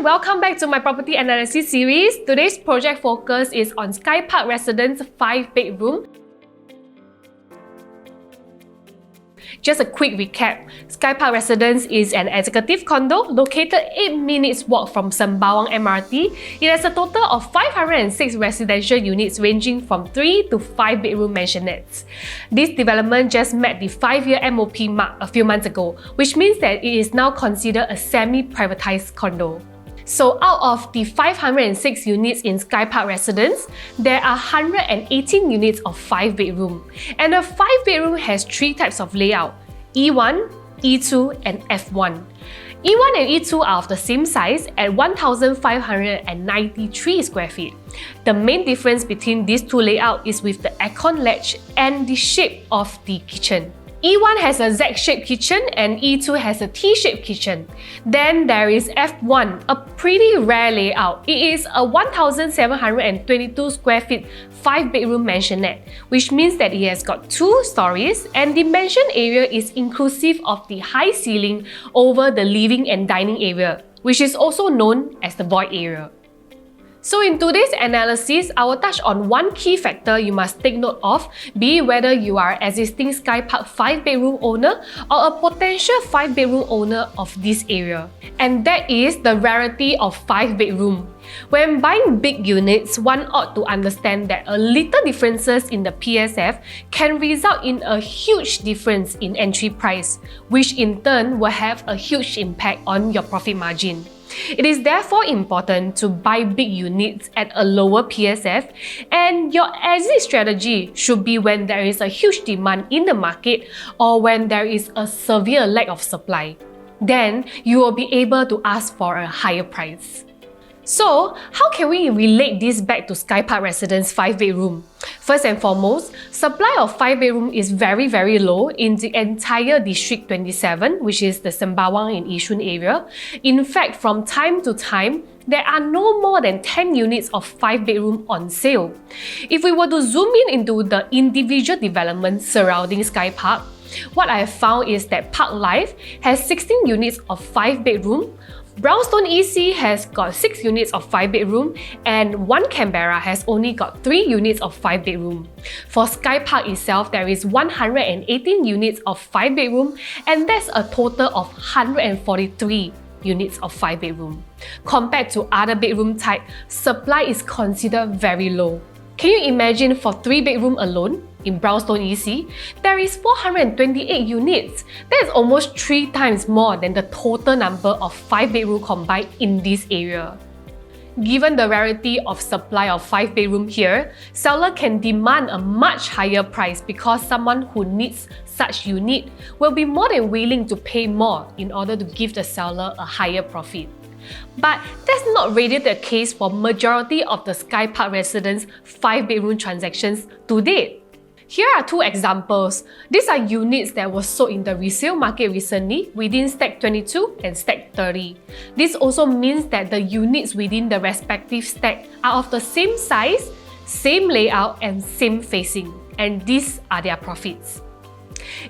everyone, welcome back to my property analysis series. Today's project focus is on Sky Park Residence 5-bedroom. Just a quick recap, Sky Park Residence is an executive condo located 8 minutes walk from Sembawang MRT. It has a total of 506 residential units ranging from 3 to 5 bedroom mansionettes. This development just met the 5-year MOP mark a few months ago, which means that it is now considered a semi-privatized condo. So out of the 506 units in Sky Park Residence, there are 118 units of 5-bedroom. And a 5-bedroom has 3 types of layout: E1, E2 and F1. E1 and E2 are of the same size at 1,593 square feet. The main difference between these two layouts is with the aircon latch and the shape of the kitchen. E1 has a Z-shaped kitchen and E2 has a T-shaped kitchen. Then there is F1, a pretty rare layout. It is a 1,722 square feet 5-bedroom mansionette, which means that it has got 2 stories and the mansion area is inclusive of the high ceiling over the living and dining area, which is also known as the void area. So in today's analysis, I will touch on one key factor you must take note of, be it whether you are an existing Sky Park 5-bedroom owner or a potential 5-bedroom owner of this area. And that is the rarity of 5-bedroom. When buying big units, one ought to understand that a little differences in the PSF can result in a huge difference in entry price, which in turn will have a huge impact on your profit margin. It is therefore important to buy big units at a lower PSF, and your exit strategy should be when there is a huge demand in the market or when there is a severe lack of supply. Then you will be able to ask for a higher price. So, how can we relate this back to Sky Park Residence 5-bedroom? First and foremost, supply of 5-bedroom is very low in the entire District 27, which is the Sembawang and Yishun area. In fact, from time to time, there are no more than 10 units of 5-bedroom on sale. If we were to zoom in into the individual developments surrounding Sky Park, what I have found is that Park Life has 16 units of 5-bedroom, Brownstone EC has got 6 units of 5-bedroom, and One Canberra has only got 3 units of 5-bedroom. For Sky Park itself, there is 118 units of 5-bedroom, and that's a total of 143 units of 5-bedroom. Compared to other bedroom type, supply is considered very low. Can you imagine for 3-bedroom alone, in Brownstone EC, there is 428 units. That is almost 3 times more than the total number of 5-bedroom combined in this area. Given the rarity of supply of 5-bedroom here, seller can demand a much higher price because someone who needs such unit will be more than willing to pay more in order to give the seller a higher profit. But that's not really the case for majority of the Sky Park Residence 5-bedroom transactions to date. Here are 2 examples. These are units that were sold in the resale market recently within Stack 22 and Stack 30. This also means that the units within the respective stack are of the same size, same layout and same facing, and these are their profits.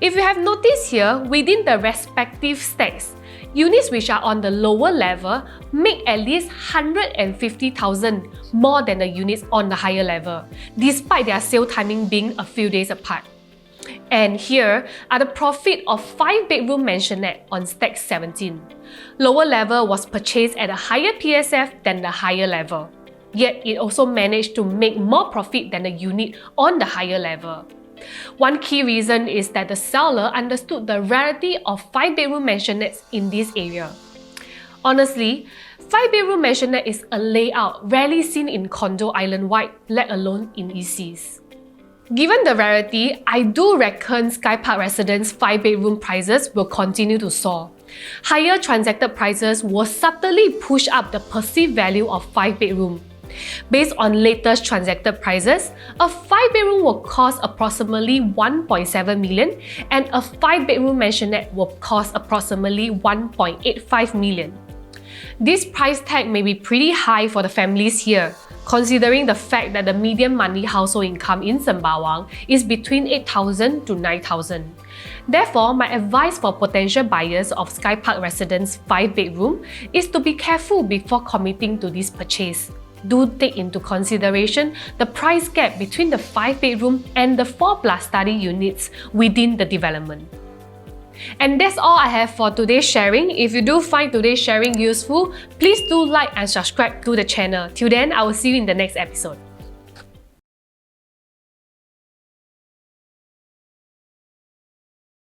If you have noticed here, within the respective stacks, units which are on the lower level make at least 150,000 more than the units on the higher level, despite their sale timing being a few days apart. And here are the profit of 5-bedroom mansionette on Stack 17. Lower level was purchased at a higher PSF than the higher level, yet it also managed to make more profit than the unit on the higher level. One key reason is that the seller understood the rarity of 5-bedroom mansionettes in this area. Honestly, 5-bedroom mansionette is a layout rarely seen in condo island-wide, let alone in ECs. Given the rarity, I do reckon Sky Park Residence 5-bedroom prices will continue to soar. Higher transacted prices will subtly push up the perceived value of 5-bedroom. Based on latest transacted prices, a 5-bedroom will cost approximately 1.7 million and a 5-bedroom mansionette will cost approximately 1.85 million. This price tag may be pretty high for the families here, considering the fact that the median monthly household income in Sembawang is between 8,000 to 9,000. Therefore, my advice for potential buyers of Sky Park Residence 5-bedroom is to be careful before committing to this purchase. Do take into consideration the price gap between the 5-bedroom and the 4+ study units within the development. And that's all I have for today's sharing. If you do find today's sharing useful, please do like and subscribe to the channel. Till then, I will see you in the next episode.